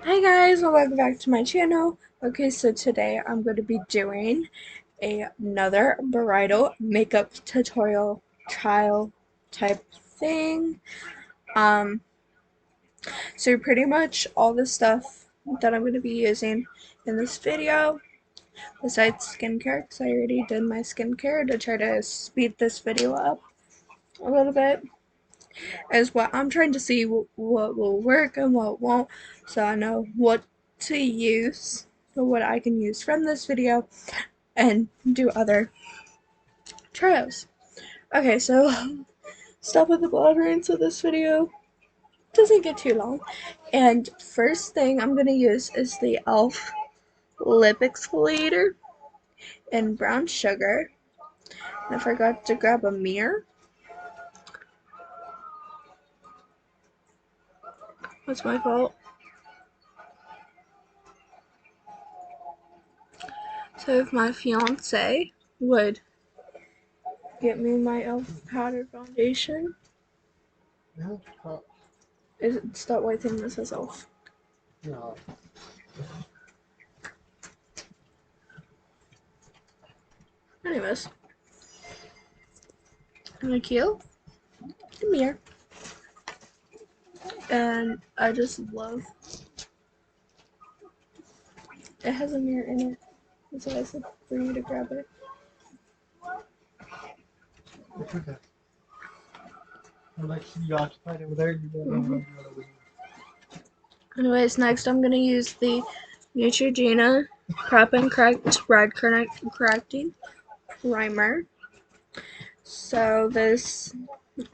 Hi guys, and welcome back to my channel. Okay, so today I'm going to be doing another bridal makeup tutorial trial type thing. Um, so pretty much all the stuff that I'm going to be using in this video, besides skincare, because I already did my skincare to try to speed this video up a little bit, is what I'm trying to see what will work and what won't, so I know what to use, so what I can use from this video and do other trials. Okay, so stop with the blubbering so this video doesn't get too long. And first thing I'm gonna use is the e.l.f. lip exfoliator in brown sugar. And I forgot to grab a mirror. That's my fault. So if my fiance would get me my e.l.f. powder foundation. It's that white thing that says e.l.f. No. Anyways, thank you. Come here. And I just love it has a mirror in it. That's why I said for you to grab it. Okay. I'll let you occupied over there. You go over there. Anyways, next I'm gonna use the Neutrogena Prep and Correct Red Correcting Primer. So this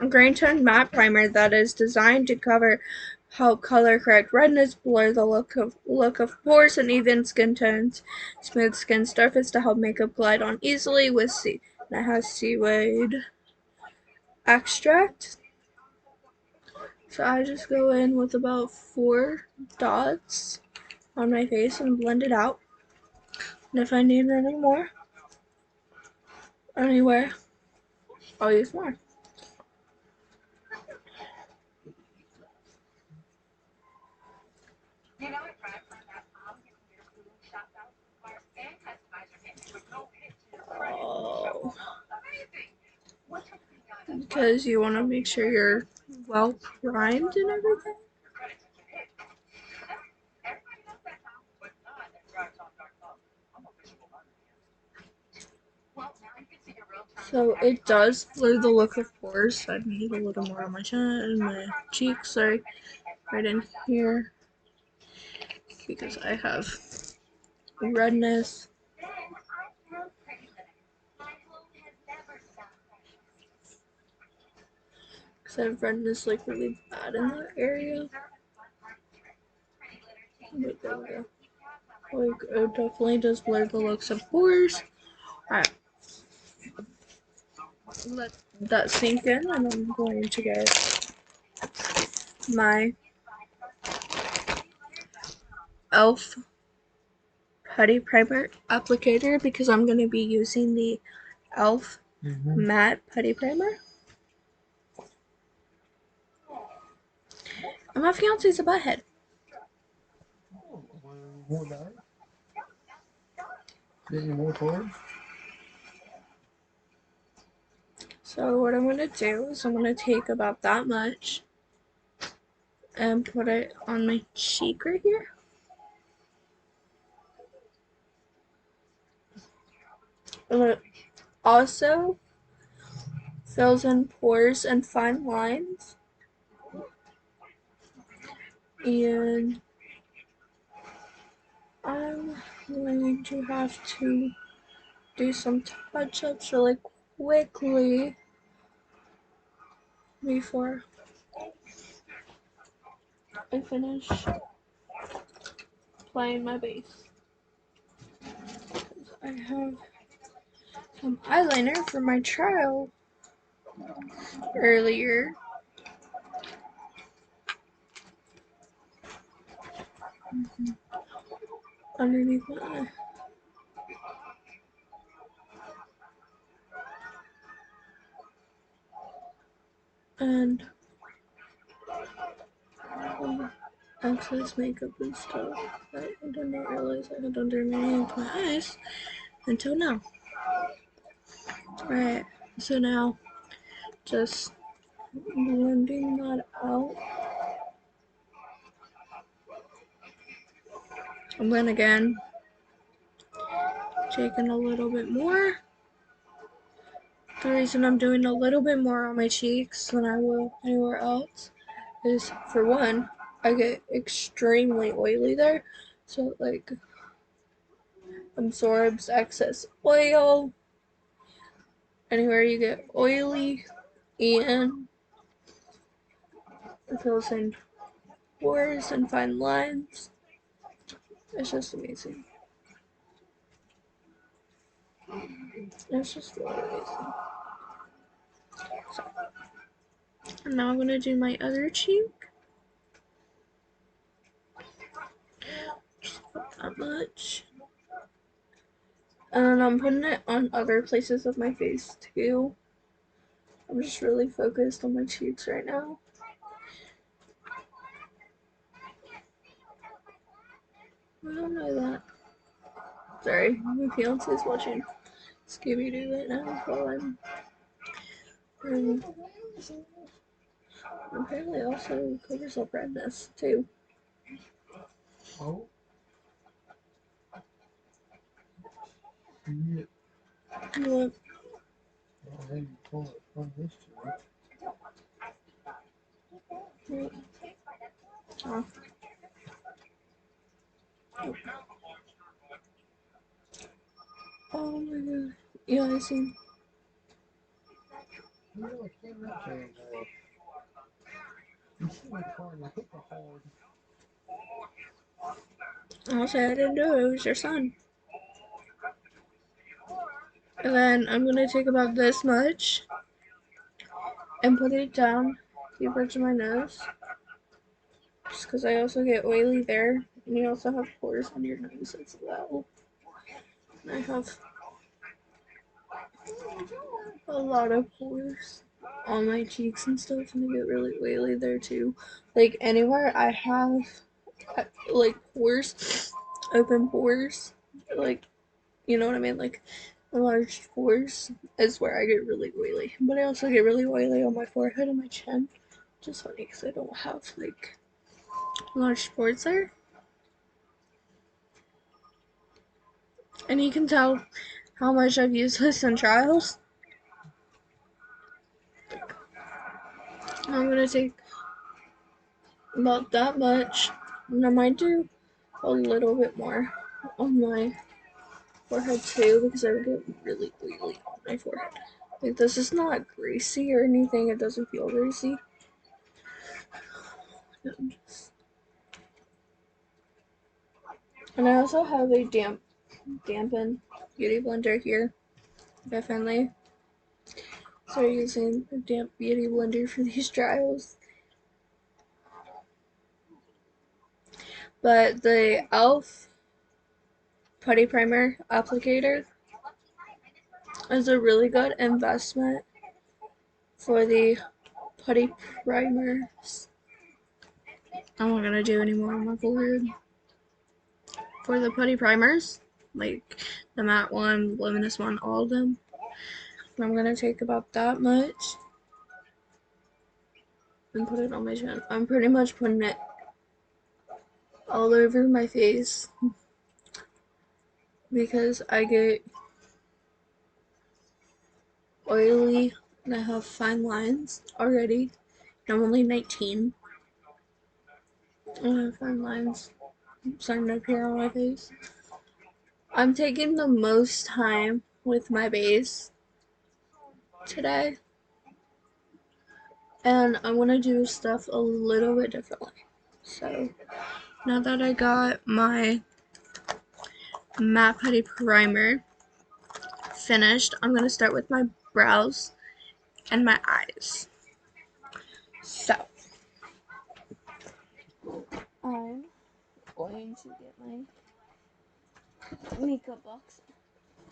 green tone matte primer that is designed to help color correct redness, blur the look of pores and even skin tones, smooth skin surface to help makeup glide on easily with that has seaweed extract. So I just go in with about 4 dots on my face and blend it out. And if I need any more anywhere, I'll use more. Oh, because you want to make sure you're well primed and everything. So it does blur the look of pores, so I need a little more on my chin and my cheeks, sorry, right in here, because I have redness. Because I have redness like really bad in that area. But there we go. Like, it definitely does blur the looks of pores. Alright, let that sink in, and I'm going to get my e.l.f. Putty Primer applicator because I'm going to be using the e.l.f. Matte Putty Primer. And my fiance's a butthead. More guys? Getting more toys? So what I'm going to do is I'm going to take about that much and put it on my cheek right here. And it also fills in pores and fine lines. And I'm going to have to do some touch-ups really quickly before I finish applying my base. I have some eyeliner for my trial earlier. Underneath my eye. And excess makeup and stuff that I did not realize I had underneath my eyes until now. Alright, so now just blending that out. And then again, taking a little bit more. The reason I'm doing a little bit more on my cheeks than I will anywhere else is, for one, I get extremely oily there, so it like absorbs excess oil anywhere you get oily, and it fills in pores and fine lines. It's just amazing. It's just really amazing. So, and now I'm gonna do my other cheek. Just put that much. And I'm putting it on other places of my face too. I'm just really focused on my cheeks right now. I don't know that. Sorry, my fiance is watching Scooby Doo right now while I'm apparently also covers up redness too. Oh. Yeah. What? Oh, hey, you pull it from this to it. Oh. Oh my god. Yeah, I see. You know, I can't remember very well. You see my car and I hit the hard. I'll say I didn't do it. It was your son. And then I'm gonna take about this much and put it down deeper to my nose. Just because I also get oily there. And you also have pores on your nose as well. And I have a lot of pores on my cheeks and stuff, and I get really oily there too. Like anywhere I have like pores, open pores, like, you know what I mean? Like enlarged pores is where I get really oily. But I also get really oily on my forehead and my chin. Which is funny because I don't have like large pores there. And you can tell how much I've used this in trials. I'm gonna take about that much, and I might do a little bit more on my forehead too, because I would get really oily on my forehead. Like, this is not greasy or anything, it doesn't feel greasy. And I also have a dampen beauty blender here. I finally started using a damp beauty blender for these trials. But the e.l.f. putty primer applicator is a really good investment for the putty primers. I'm not gonna do any more on my forehead. For the putty primers, like the matte one, luminous one, all of them, I'm gonna take about that much and put it on my chin. I'm pretty much putting it all over my face because I get oily and I have fine lines already. I'm only 19. I have fine lines starting to appear on my face. I'm taking the most time with my base today, and I want to do stuff a little bit differently. So now that I got my matte putty primer finished, I'm going to start with my brows and my eyes. So I'm going to get my makeup box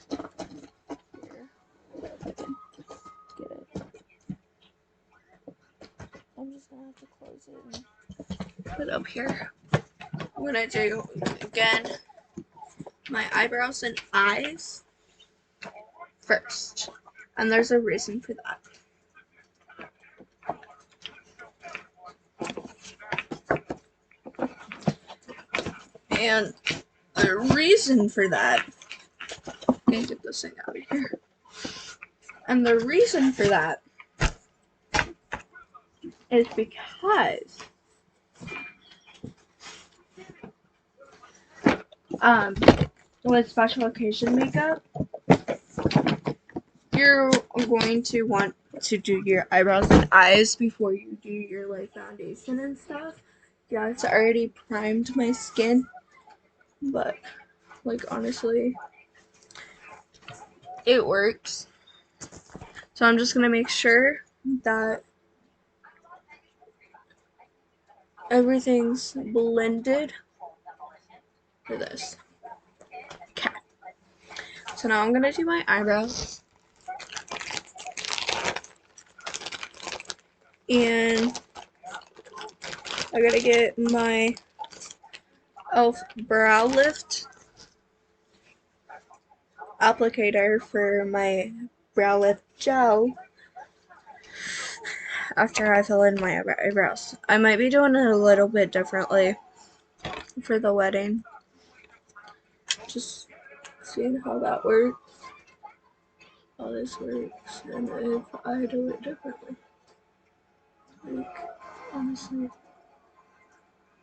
here. Get it. I'm just gonna have to close it and put up here. I'm gonna do again my eyebrows and eyes first, and there's a reason for that. And the reason for that, I'm gonna get this thing out of here. And the reason for that is because um with special occasion makeup, you're going to want to do your eyebrows and eyes before you do your like foundation and stuff. Yeah, it's already primed my skin, but like honestly, it works. So I'm just gonna make sure that everything's blended for this. Okay. So now I'm gonna do my eyebrows. And I gotta get my e.l.f. brow lift applicator for my brow lift gel after I fill in my eyebrows. I might be doing it a little bit differently for the wedding. Just seeing how that works. How this works, and if I do it differently. Like, honestly,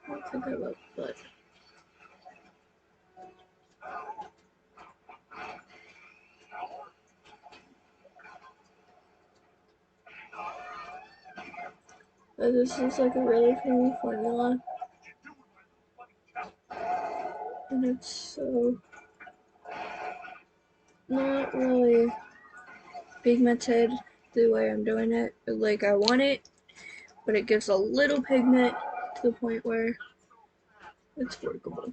I don't think I will, but this is like a really creamy formula, and it's so not really pigmented the way I'm doing it like I want it, but it gives a little pigment to the point where it's workable.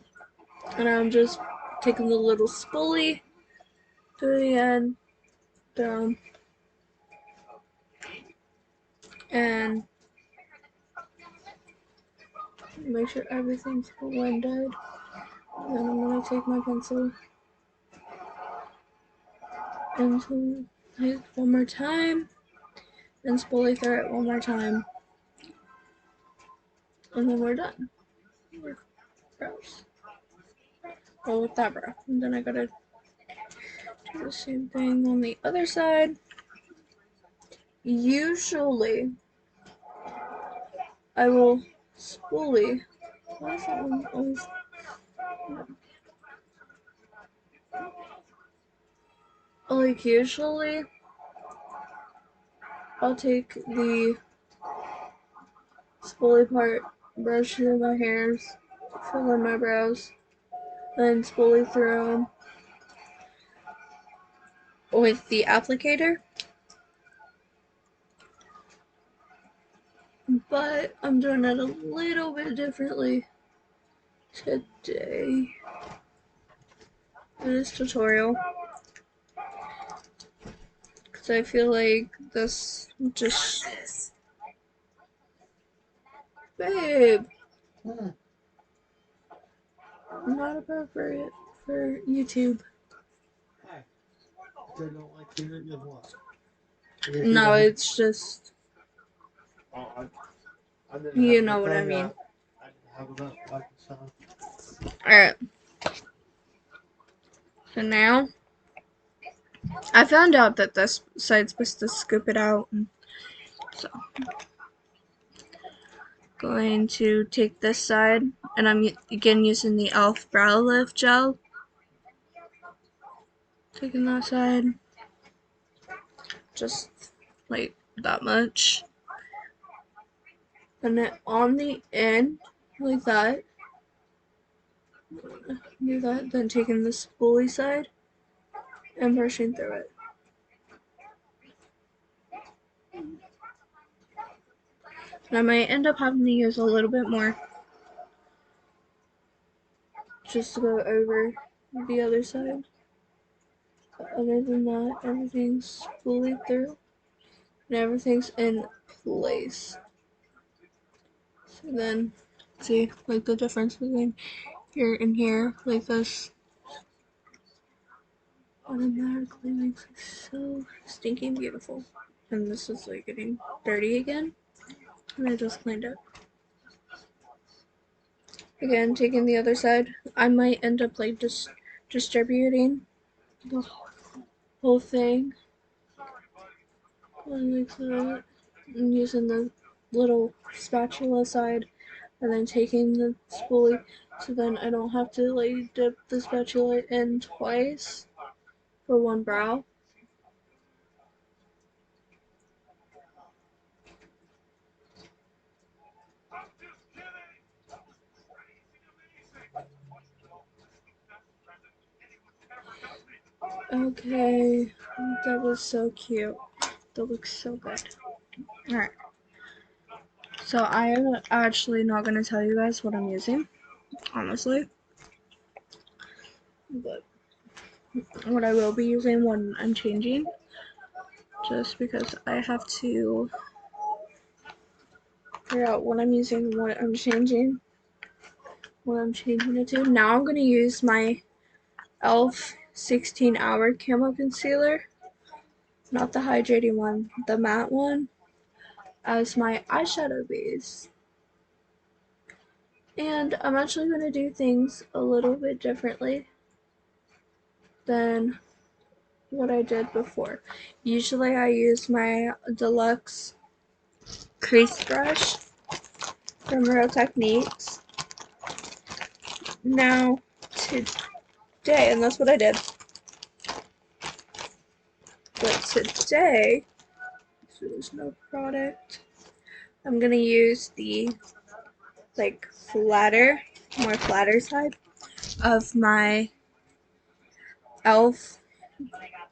And I'm just taking the little spoolie to the end down and make sure everything's blended. And then I'm gonna take my pencil into it one more time and spoolie through it one more time, and then we're done with brows. Well, with that brow, and then I gotta do the same thing on the other side. Usually, I will spoolie. Why is that one always? Like usually, I'll take the spoolie part, brush through my hairs, fill in my brows, then spoolie through them with the applicator. But I'm doing it a little bit differently today in this tutorial, because I feel like this just, babe, not appropriate for YouTube. Hi. I don't like to hear it what? No, it's just, Oh, I didn't you have know what I anything. mean. I didn't have enough like the sun. Alright, so now I found out that this side's supposed to scoop it out, so going to take this side, and I'm again using the e.l.f. brow lift gel. Taking that side, just like that much, and then on the end, like that. Do that, then taking the spoolie side and brushing through it. And I might end up having to use a little bit more just to go over the other side. But other than that, everything's spoolie through and everything's in place. So then See, like the difference between here and here, like this automatically makes it so stinking beautiful. And this is like getting dirty again, and I just cleaned it. Again, taking the other side, I might end up like just distributing the whole thing like that, and using the little spatula side, and then taking the spoolie, so then I don't have to like dip the spatula in twice for one brow. Okay, that was so cute. That looks so good. Alright, so I am actually not going to tell you guys what I'm using, honestly, but what I will be using when I'm changing, just because I have to figure out what I'm using, what I'm changing, what I'm changing it to. Now I'm going to use my e.l.f. 16-hour camo concealer, not the hydrating one, the matte one, as my eyeshadow base. And I'm actually going to do things a little bit differently than what I did before. Usually I use my deluxe crease brush from Real Techniques. Now today, and that's what I did, but today, so there's no product, I'm going to use the like more flatter side of my e.l.f.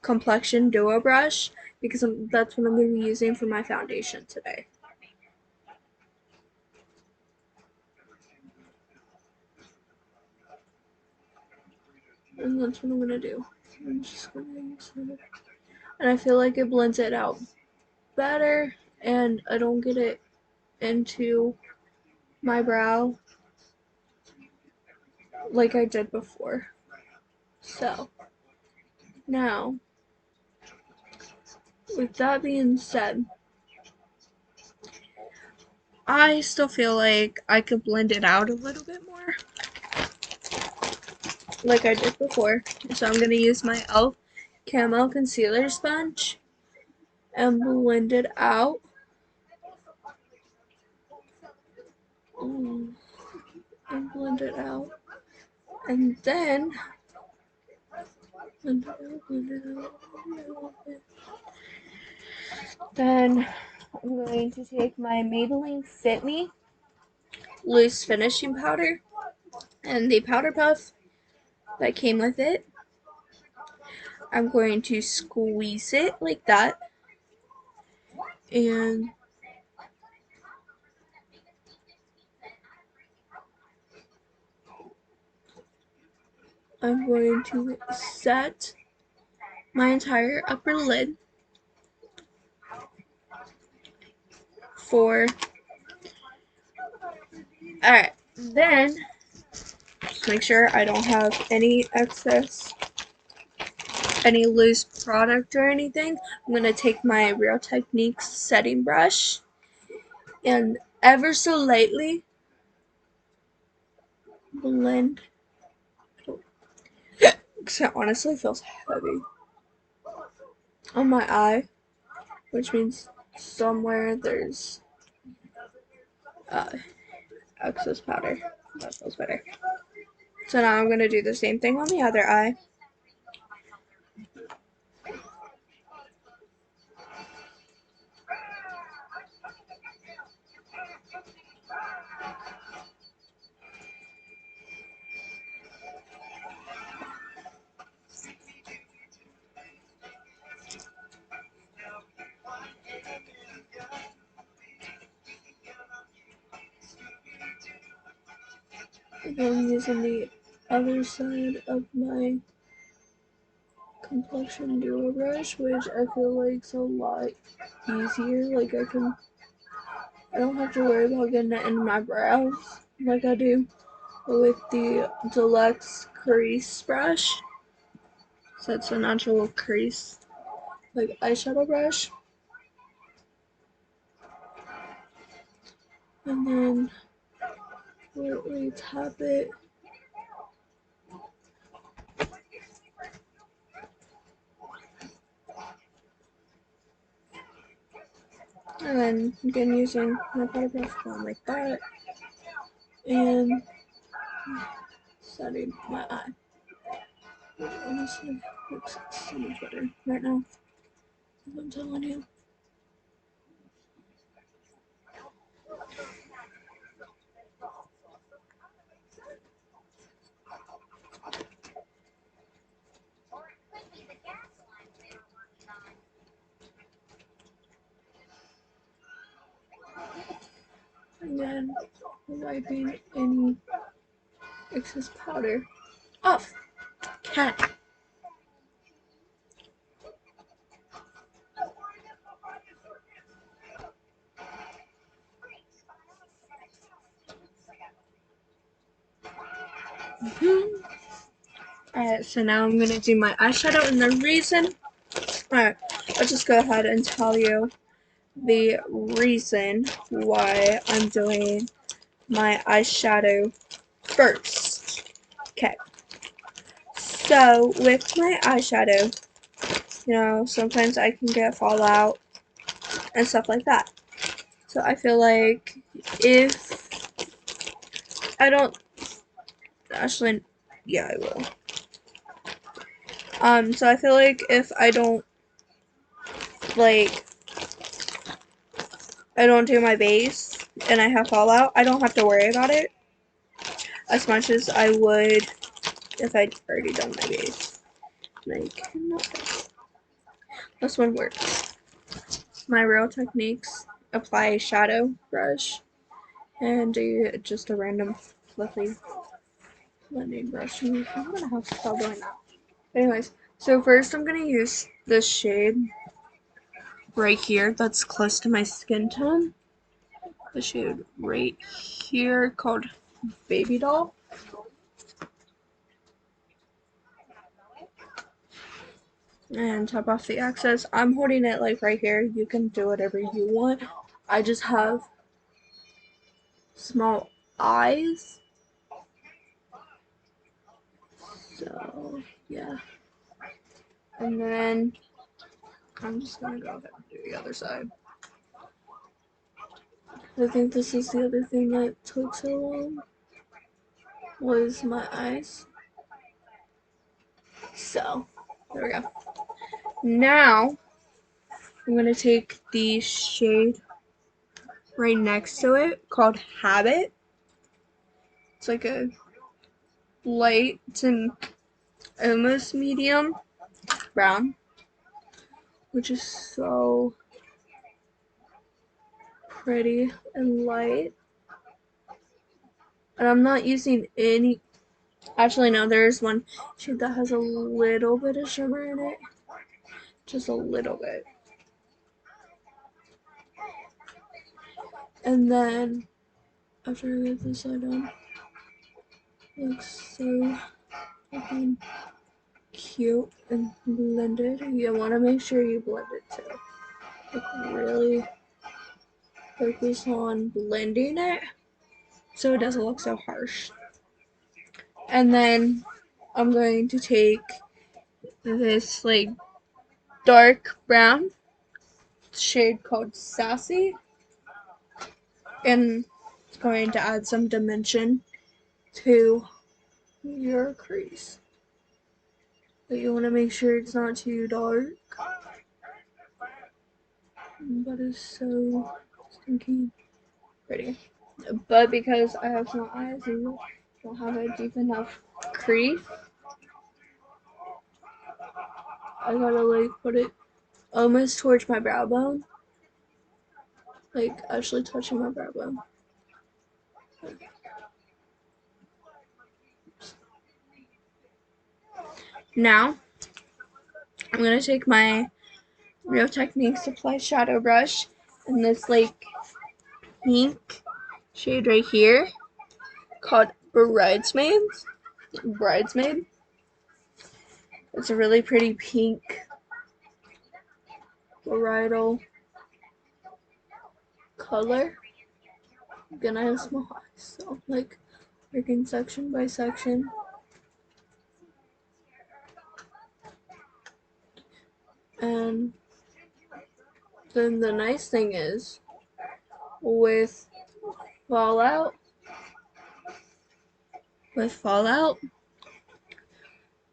complexion duo brush, because that's what I'm going to be using for my foundation today. And that's what I'm going to do. I'm just going to use it. And I feel like it blends it out better, and I don't get it into my brow like I did before. So, now, with that being said, I still feel like I could blend it out a little bit more like I did before. So I'm going to use my e.l.f. Camo Concealer Sponge and blend it out. And blend it out. And then, blend it out, blend it out, blend it out. Then I'm going to take my Maybelline Fit Me loose finishing powder and the powder puff that came with it. I'm going to squeeze it like that, and I'm going to set my entire upper lid for, alright, then just make sure I don't have any excess, any loose product or anything. I'm going to take my Real Techniques setting brush and ever so lightly blend. Because it honestly feels heavy on my eye, which means somewhere there's uh, excess powder. That feels better. So now I'm going to do the same thing on the other eye. And I'm using the other side of my complexion duo brush, which I feel like is a lot easier. Like I don't have to worry about getting it in my brows. like I do with the deluxe crease brush. So it's a natural crease, like eyeshadow brush. And then lightly tap it. And then again using my powder brush going like that. And setting my eye. Which honestly looks so much better right now. I'm telling you. And then wiping any excess powder off. Cat. Alright, so now I'm going to do my eyeshadow, and the reason, alright, I'll just go ahead and tell you the reason why I'm doing my eyeshadow first. Okay, so with my eyeshadow, you know, sometimes I can get fallout and stuff like that. So I feel like if I don't, actually, yeah, I will. So I feel like if I don't, like, I don't do my base and I have fallout, I don't have to worry about it as much as I would if I'd already done my base. Like, nothing. This one works. My Real Techniques apply shadow brush and do just a random fluffy blending brush. I'm gonna have to stop doing that. Anyways, so first I'm gonna use this shade right here that's close to my skin tone. The shade right here called Baby Doll. And top off the excess. I'm holding it like right here. You can do whatever you want. I just have small eyes. So, yeah. And then I'm just gonna go ahead and do the other side. I think this is the other thing that took so long, was my eyes. So, there we go. Now, I'm gonna take the shade right next to it called Habit. It's like a light to almost medium brown, which is so pretty and light. And I'm not using any, actually no, there's one shade that has a little bit of shimmer in it, just a little bit. And then after I get this side on, it looks so fucking cute and blended. You want to make sure you blend it too. Like really focus on blending it so it doesn't look so harsh. And then I'm going to take this like dark brown shade called Sassy, and it's going to add some dimension to your crease. But you want to make sure it's not too dark, but it's so stinky pretty. But because I have small eyes and don't have a deep enough crease, I gotta like put it almost towards my brow bone, like actually touching my brow bone. Now I'm gonna take my Real Techniques Supply Shadow Brush in this like pink shade right here, called Bridesmaid. It's a really pretty pink bridal color. I'm gonna have small eyes, so like working section by section. And then the nice thing is with Fallout, with Fallout,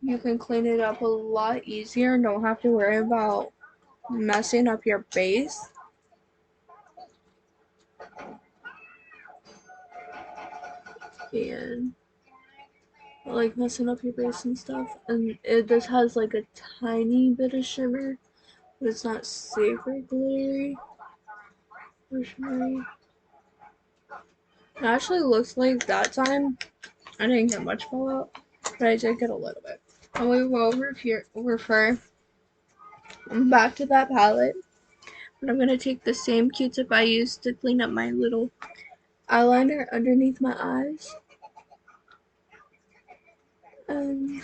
you can clean it up a lot easier and don't have to worry about messing up your base. And like messing up your base and stuff. And it just has like a tiny bit of shimmer, but it's not super glittery or shimmery. It actually looks like that time I didn't get much fallout, but I did get a little bit. And we will refer back to that palette. But I'm gonna take the same Q-tip I used to clean up my little eyeliner underneath my eyes. And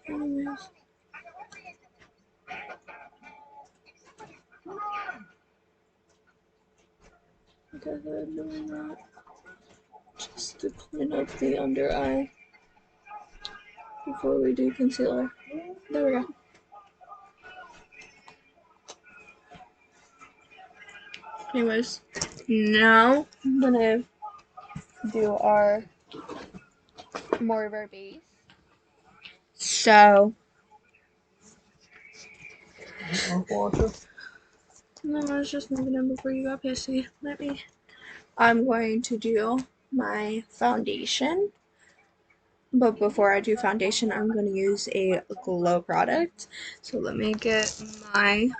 anyways, I guess I'm doing that just to clean up the under eye before we do concealer. There we go. Anyways, now I'm gonna do our more of our base. So, no, I was just moving in before you got pissy. I'm going to do my foundation. But before I do foundation, I'm going to use a glow product. So let me get my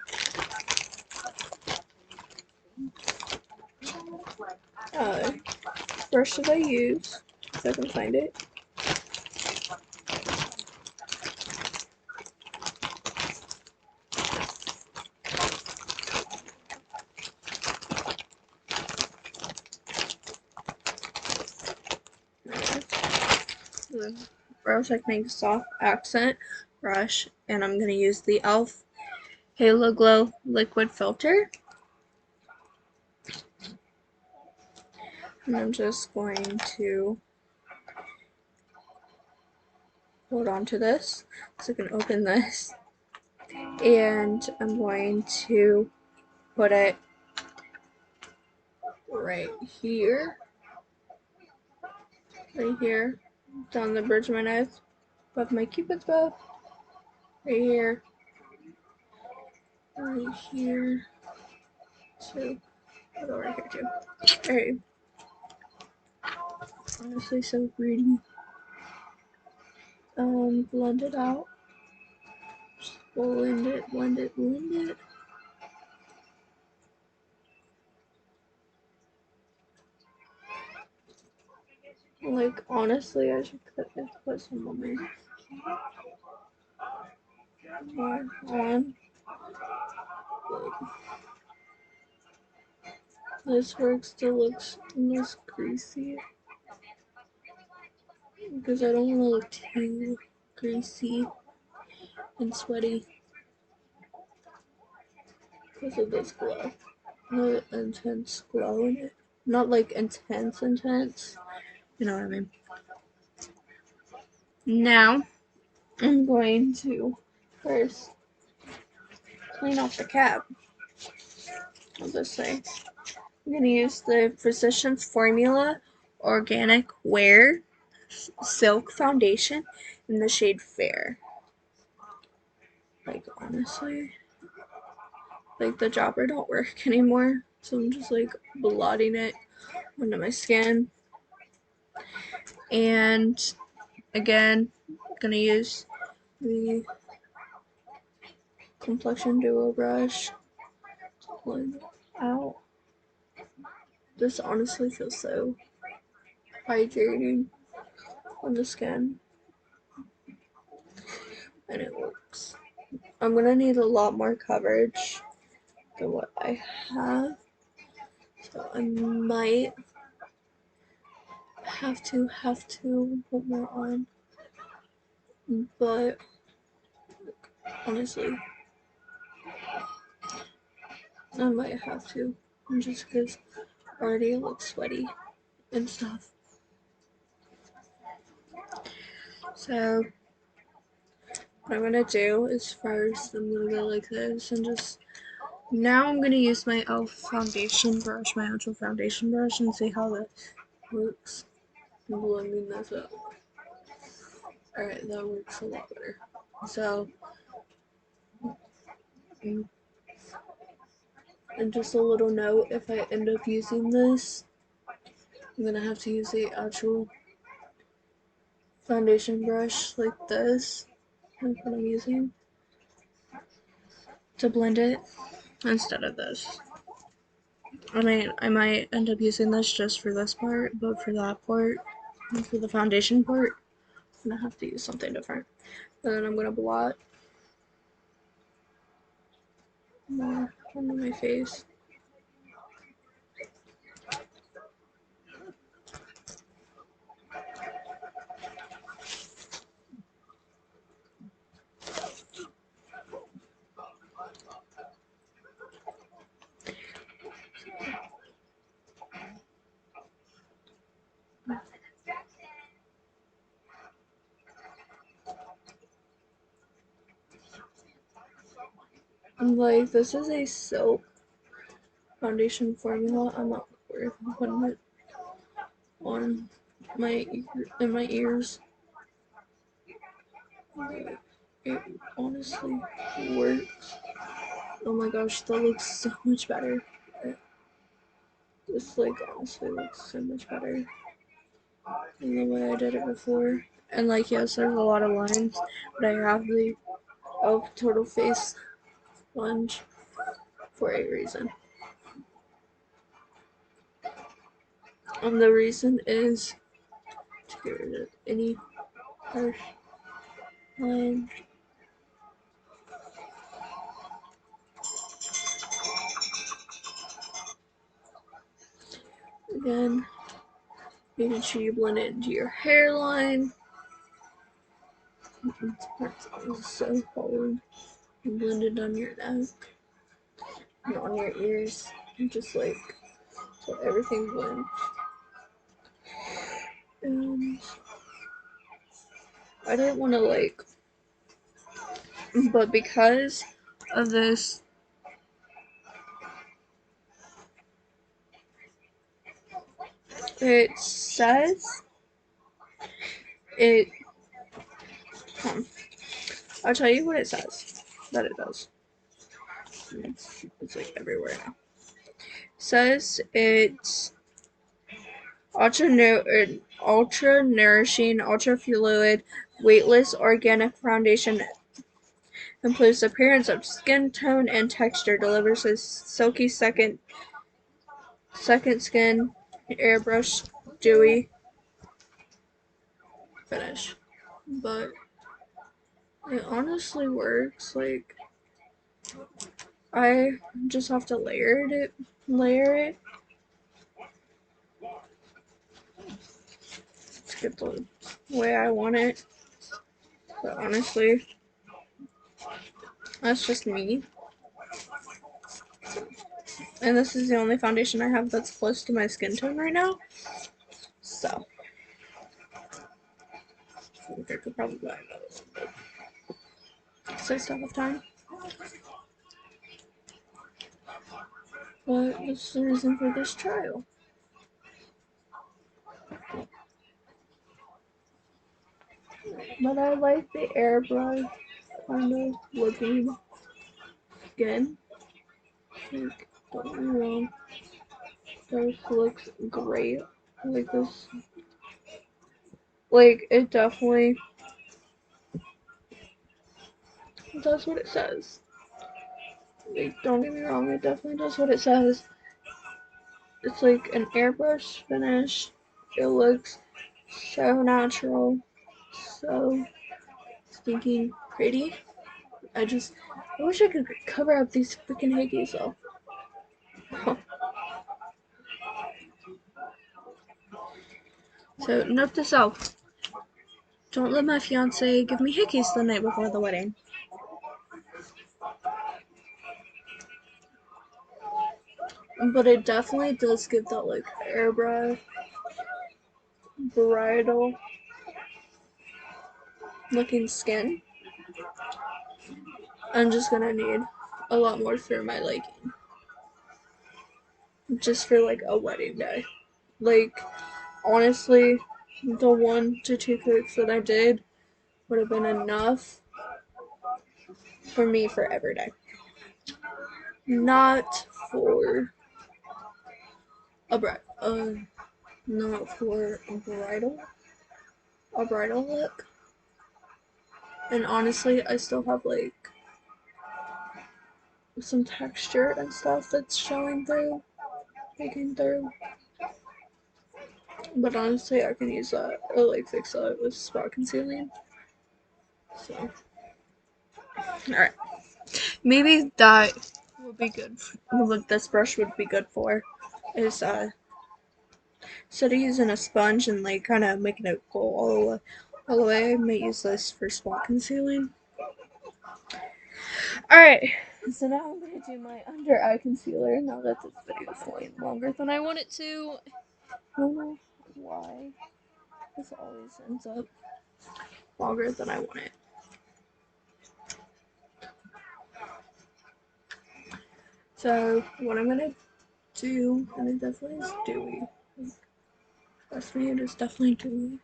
brush that I use, if I can find it. The Brow Technique Soft Accent brush, and I'm going to use the e.l.f. Halo Glow Liquid Filter. And I'm just going to hold on to this so I can open this. And I'm going to put it right here, down the bridge of my nose, above my cupid's bow, right here, too. Put it right here too. Alright. Honestly, so pretty. Blend it out. Just blend it, blend it, blend it. Like, honestly, I should put some more on. This work still looks less greasy because I don't want to look too greasy and sweaty because of this glow. No intense glow in it. Not like intense, you know what I mean. Now, I'm going to first clean off the cap of this thing. I'm going to use the Physicians Formula Organic Wear Silk Foundation in the shade Fair. Like, honestly, like the dropper don't work anymore, so I'm just like blotting it onto my skin. And again, I'm gonna use the complexion duo brush to blend out. This honestly feels so hydrating on the skin. and it works. I'm gonna need a lot more coverage than what I have, so I might have to put more on, but honestly, I might have to, just because already it looks sweaty and stuff. So what I'm gonna do is first I'm gonna go like this and just now I'm gonna use my e.l.f. foundation brush, my actual foundation brush, and see how that works. I'm blending this up. Alright, that works a lot better. So and just a little note, if I end up using this, I'm gonna have to use the actual foundation brush like this. That's what I'm using to blend it instead of this. I might end up using this just for this part, but for that part, for the foundation part, I'm gonna have to use something different. And then I'm gonna blot more onto my face. I'm like, this is a silk foundation formula. I'm not worth putting it on in my ears. But it honestly works. Oh my gosh, that looks so much better. This like honestly looks so much better than the way I did it before. And like yes, there's a lot of lines, but I have the e.l.f. Total Face sponge for a reason. And the reason is to get rid of any harsh line. Again, making sure you blend it into your hairline. It's so cold. And blend it on your neck and on your ears. And just like so everything blends. And I didn't want to like, but because of this, it says it. I'll tell you what it says that it does. It's like everywhere now. It says it's ultra nourishing, ultra fluid, weightless organic foundation. Improves appearance of skin tone and texture. Delivers a silky second skin airbrush dewy finish. But it honestly works. Like I just have to layer it to get the way I want it. But honestly, that's just me. And this is the only foundation I have that's close to my skin tone right now. So I think I could probably buy another one. So I still have time. But that's the reason for this trial. But I like the airbrush kind of looking skin. Like, don't get me wrong. This looks great. Like this. Like, it definitely does what it says. Like, don't get me wrong, it definitely does what it says. It's like an airbrush finish. It looks so natural. So stinking pretty. I wish I could cover up these freaking hickeys though. So, note to self. Don't let my fiance give me hickeys the night before the wedding. But it definitely does give that like airbrush bridal looking skin. I'm just gonna need a lot more for my liking. Just for like a wedding day. Like, honestly, the 1 to 2 coats that I did would have been enough for me for every day. Not for a not for a bridal look. And honestly, I still have like some texture and stuff that's showing through, peeking through. But honestly, I can use that or like fix that with spot concealing. So, alright. Maybe that would be good. What this brush would be good for is instead of using a sponge and like kind of making it go all the way, I might use this for spot concealing. Alright, so now I'm gonna do my under eye concealer. Now that this video is going longer than I want it to, I don't know why this always ends up longer than I want it. So what I'm gonna do, and it definitely is dewy. Trust me, it is definitely dewy.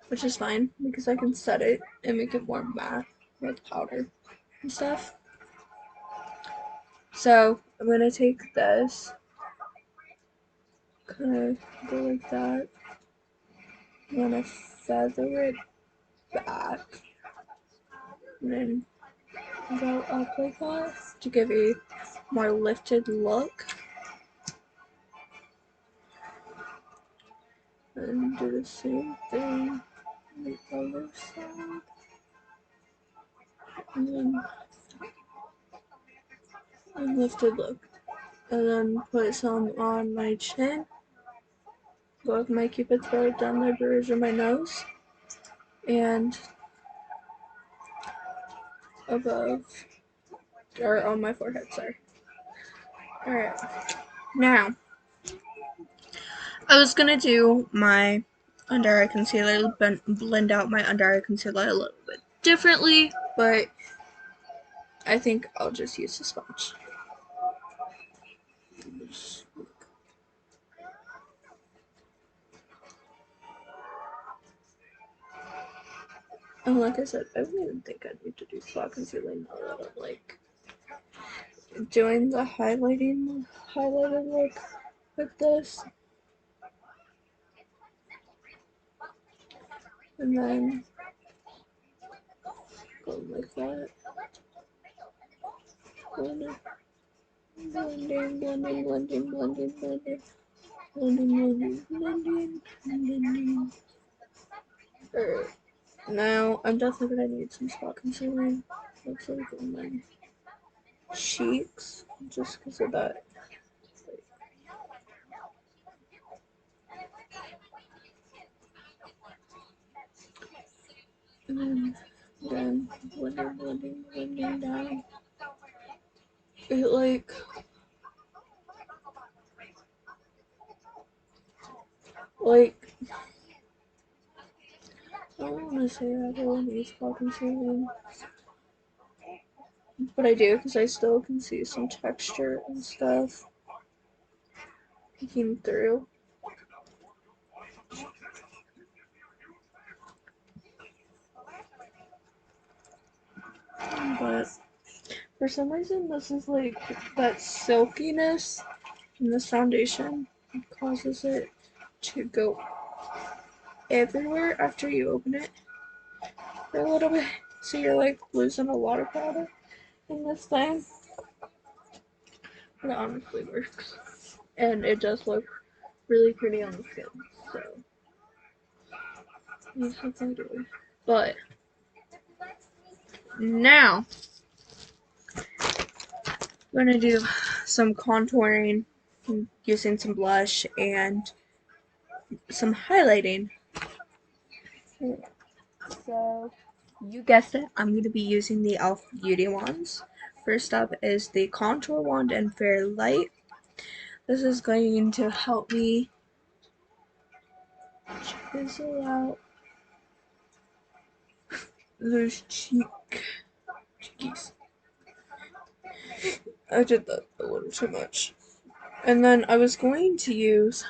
Which is fine because I can set it and make it more matte with powder and stuff. So I'm gonna take this, kind of go like that. I'm gonna feather it back and then go up like that to give a more lifted look. And do the same thing on the other side. And then a lifted look. And then put some on my chin. Go with my cupid's bow down the bridge of my nose. And above, or on my forehead, sorry. Alright. Now, I was gonna do my under eye concealer, blend out my under eye concealer a little bit differently, but I think I'll just use a sponge. And like I said, I don't even think I need to do spot concealing now that I'm like doing the highlighted look with this. And then go like that. Blending, blending, blending, blending, blending, blending. Blending. Alright. Now, I'm definitely gonna need some spot concealing. Looks like on my cheeks, just because of that. And then blending down. It like, I don't want to say I don't need spot concealing, but I do because I still can see some texture and stuff peeking through. But for some reason, this is like that silkiness in this foundation causes it to go everywhere after you open it for a little bit. So you're like losing a lot of powder in this thing. But it honestly works. And it does look really pretty on the skin. So that's what I do. But now I'm gonna do some contouring using some blush and some highlighting. So you guessed it, I'm going to be using the e.l.f. Beauty wands. First up is the contour wand in Fair Light. This is going to help me chisel out those cheekies. I did that a little too much. And then I was going to use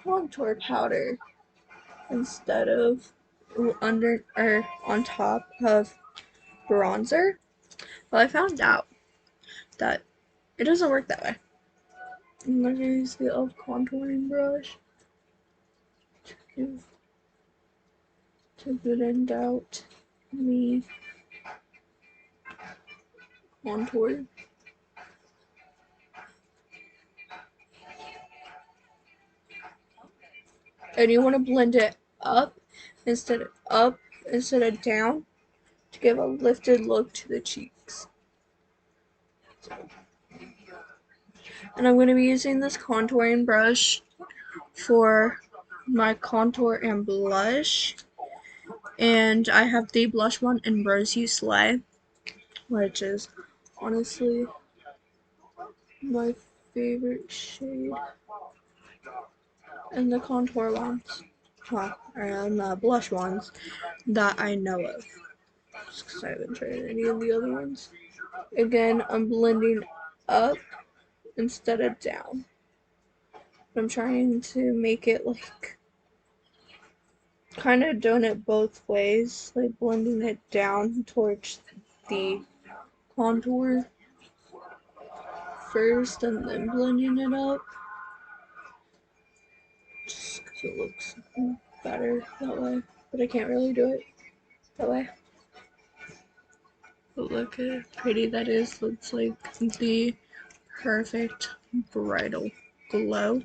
contour powder instead of under or on top of bronzer. But I found out that it doesn't work that way. I'm gonna use the e.l.f. contouring brush to blend out the contour. And you want to blend it instead of up instead of down to give a lifted look to the cheeks. And I'm going to be using this contouring brush for my contour and blush. And I have the blush one in Rose You Slay, which is honestly my favorite shade. And the contour ones, and the blush ones that I know of, just because I haven't tried any of the other ones. Again, I'm blending up instead of down. I'm trying to make it like kind of doing it both ways, like blending it down towards the contour first and then blending it up, just because it looks better that way. But I can't really do it that way. But look at how pretty that is. Looks like the perfect bridal glow.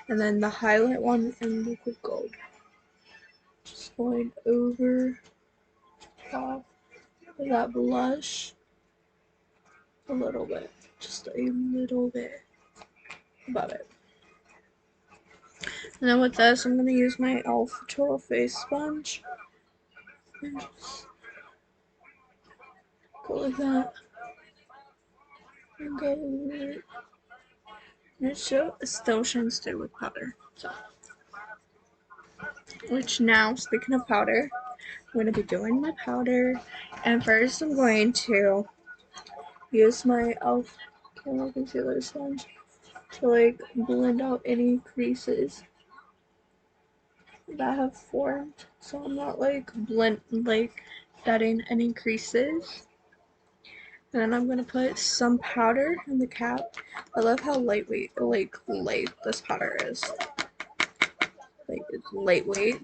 And then the highlight one in liquid gold. Just going over top of that blush a little bit. Just a little bit above it. And then with this, I'm going to use my e.l.f. Total Face Sponge. And just go like that. And go over it. And it still shines through with powder. So, which now, speaking of powder, I'm going to be doing my powder. And first I'm going to use my e.l.f. Camo Concealer Sponge to like blend out any creases that have formed. So I'm not like setting any creases. And then I'm going to put some powder in the cap. I love how light this powder is. Like, it's lightweight.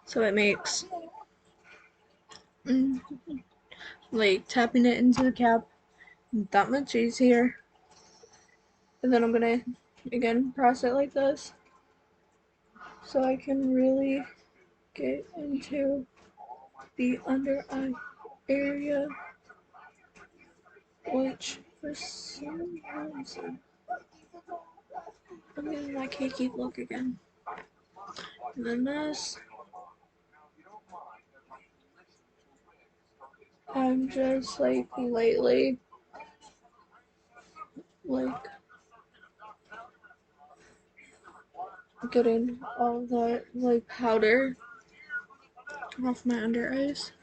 So it makes like tapping it into the cap that much easier. And then I'm gonna again press it like this so I can really get into the under eye area, which for some reason I'm getting that cakey look again. And then this, I'm just like lightly like getting all that like powder off my under eyes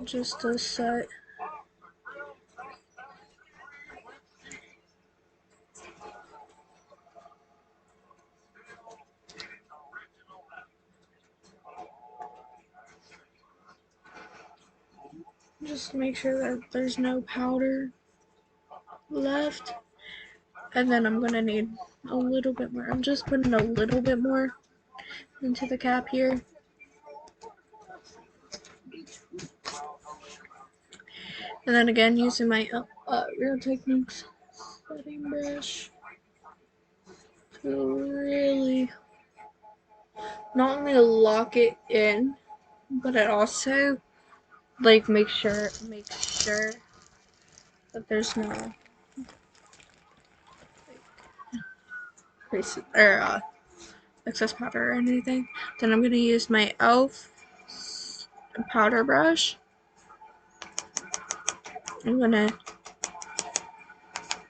just to set. Just make sure that there's no powder left. And then I'm gonna need a little bit more. I'm just putting a little bit more into the cap here. And then again, using my Real Techniques setting brush to really not only lock it in, but it also like makes sure that there's no like traces or excess powder or anything. Then I'm gonna use my e.l.f. powder brush. I'm gonna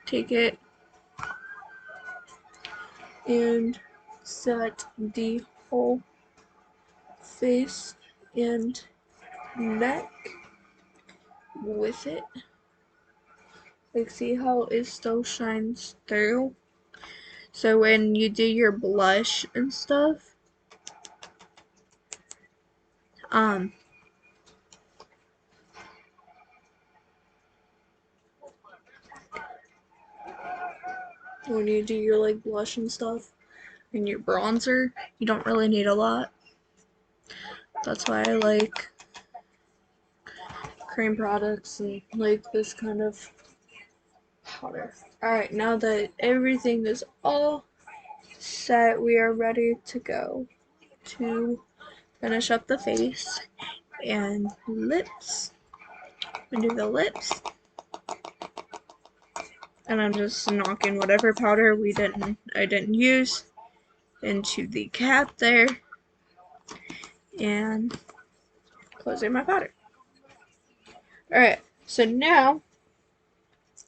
take it and set the whole face and neck with it. Like, see how it still shines through? So when you do your blush and stuff, um, when you do your like blush and stuff and your bronzer, you don't really need a lot. That's why I like cream products and like this kind of powder. Alright, now that everything is all set, we are ready to go to finish up the face and lips. We do the lips, and I'm just knocking whatever powder I didn't use into the cap there and closing my powder. Alright, so now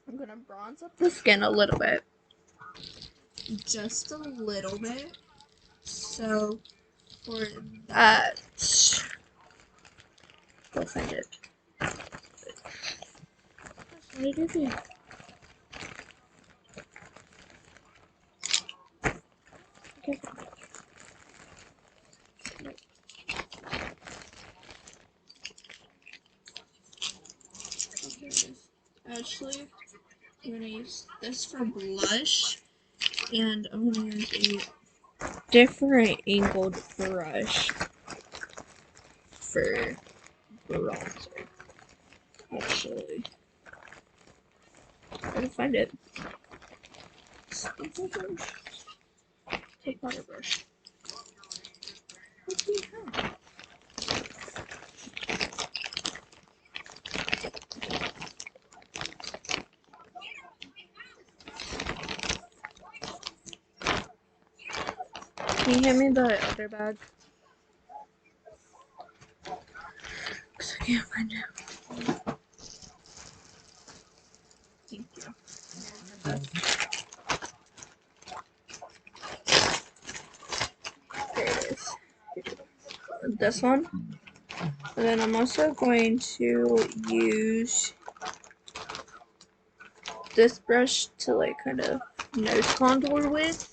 I'm gonna bronze up the skin a little bit. Just a little bit. So for that, go find it. What did I do? Okay. Actually, I'm gonna use this for blush, and I'm gonna use a different angled brush for bronzer. Actually, gotta find it. Staple brush. Take powder brush. What do you have? Can you hand me the other bag? Because I can't find it. Thank you. There it is. This one. And then I'm also going to use this brush to like kind of nose contour with.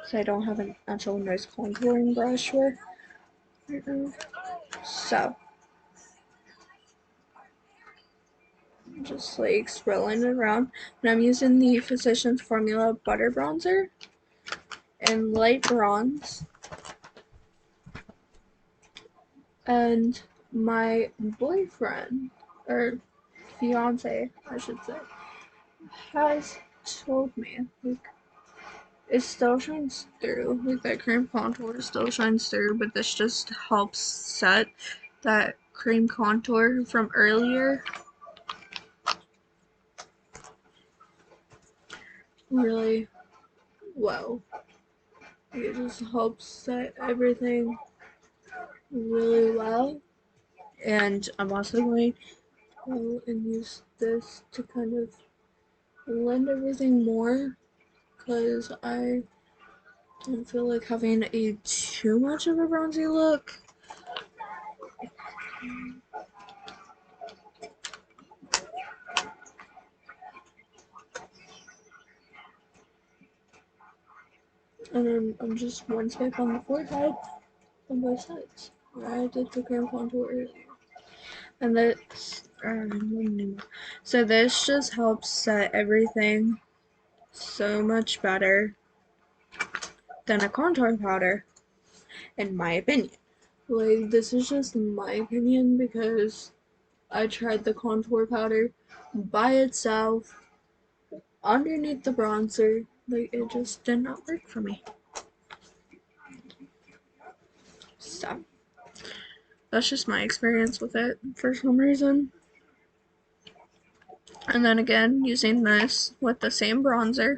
So I don't have an actual nose contouring brush with. So I'm just like swirling it around. And I'm using the Physicians Formula Butter Bronzer in light bronze. And my boyfriend, or fiance, I should say, has told me like it still shines through. Like that cream contour still shines through, but this just helps set that cream contour from earlier really well. It just helps set everything really well. And I'm also going to go and use this to kind of blend everything more because I don't feel like having a too much of a bronzy look. And then I'm just one step on the forehead on both sides where I did the cream contour earlier. And that's so this just helps set everything so much better than a contour powder, in my opinion. Like, this is just my opinion because I tried the contour powder by itself underneath the bronzer. Like, it just did not work for me. So that's just my experience with it for some reason. And then again, using this with the same bronzer,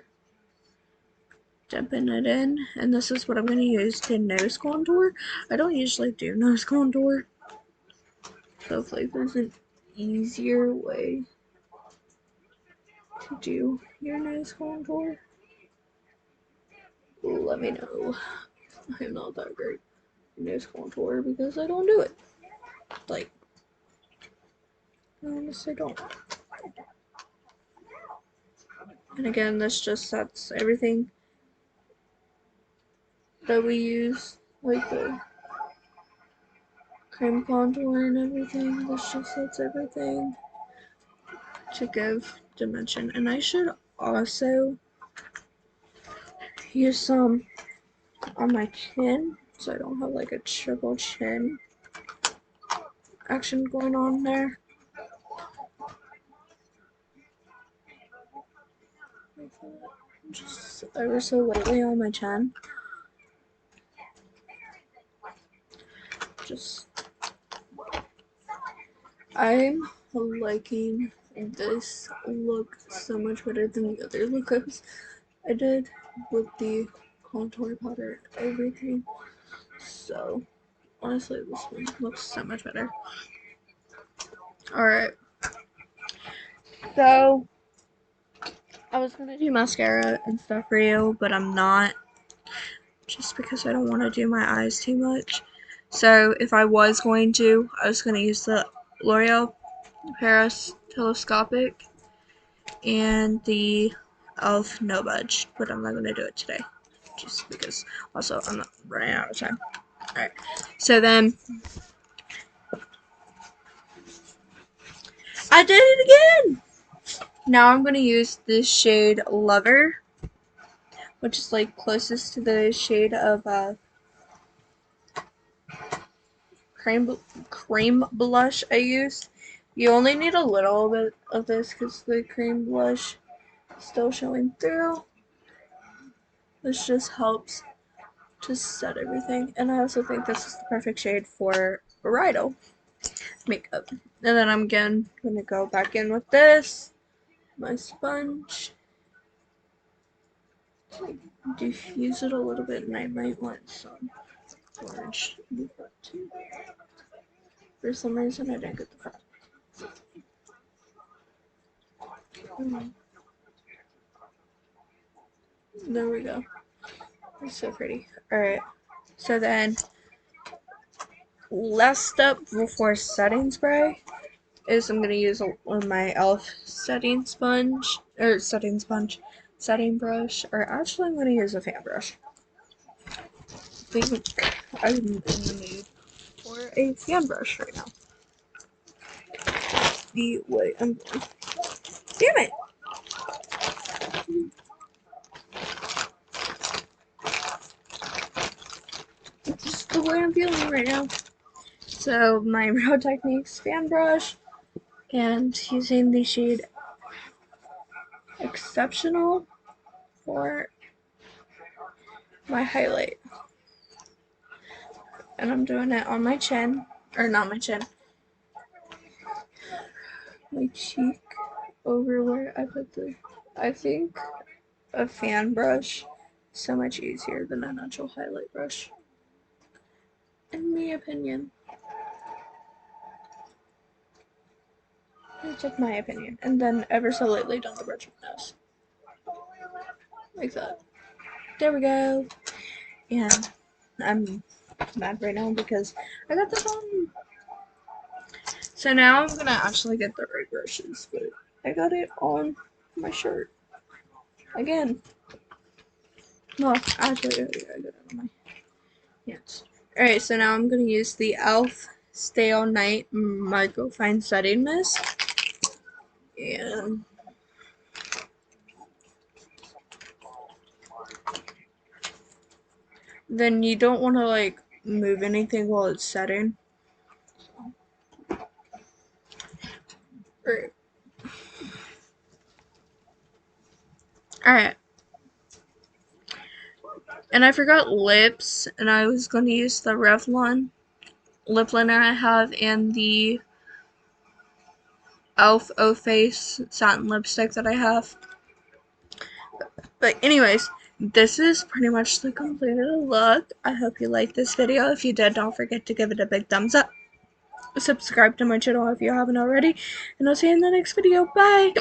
dipping it in, and this is what I'm going to use to nose contour. I don't usually do nose contour, so if like there's an easier way to do your nose contour, let me know. I'm not that great at nose contour because I don't do it. Like, I honestly don't. And again, this just sets everything that we use, like the cream contour and everything. This just sets everything to give dimension. And I should also use some on my chin so I don't have like a triple chin action going on there. Just ever so lightly on my chin. Just, I'm liking this look so much better than the other lookups I did with the contour powder and everything. So honestly, this one looks so much better. Alright, so I was gonna do mascara and stuff for you, but I'm not, just because I don't want to do my eyes too much. So if I was going to, I was going to use the L'Oreal Paris Telescopic and the e.l.f. No Budge, but I'm not going to do it today, just because also I'm not running out of time. Alright, so then I did it again! Now I'm going to use this shade Lover, which is like closest to the shade of cream blush I use. You only need a little bit of this because the cream blush is still showing through. This just helps to set everything. And I also think this is the perfect shade for bridal makeup. And then I'm again going to go back in with this, my sponge, to diffuse it a little bit, and I might want some orange too. For some reason I didn't get the front. There we go. It's so pretty. Alright, so then last step before setting spray is I'm going to use my e.l.f. setting brush, or actually I'm going to use a fan brush. I think I'm in the mood for a fan brush right now. The way I'm going. Damn it! Just the way I'm feeling right now. So my Brow Techniques fan brush, and using the shade Exceptional for my highlight. And I'm doing it on my chin, or not my chin, my cheek, over where I put the, I think a fan brush is so much easier than a natural highlight brush, in my opinion. It's just my opinion. And then ever so lightly down the bridge of my nose. Like that. There we go. And I'm mad right now because I got this on. So now I'm gonna actually get the right brushes, but I got it on my shirt. Again. Well, actually, I got it on my hands. Alright, so now I'm gonna use the e.l.f. Stay All Night Microfine Setting Mist. And then you don't want to like move anything while it's setting. Alright. Alright. And I forgot lips, and I was going to use the Revlon lip liner I have and the e.l.f. O Face satin lipstick that I have. But anyways, this is pretty much the completed look. I hope you liked this video. If you did, don't forget to give it a big thumbs up. Subscribe to my channel if you haven't already. And I'll see you in the next video. Bye!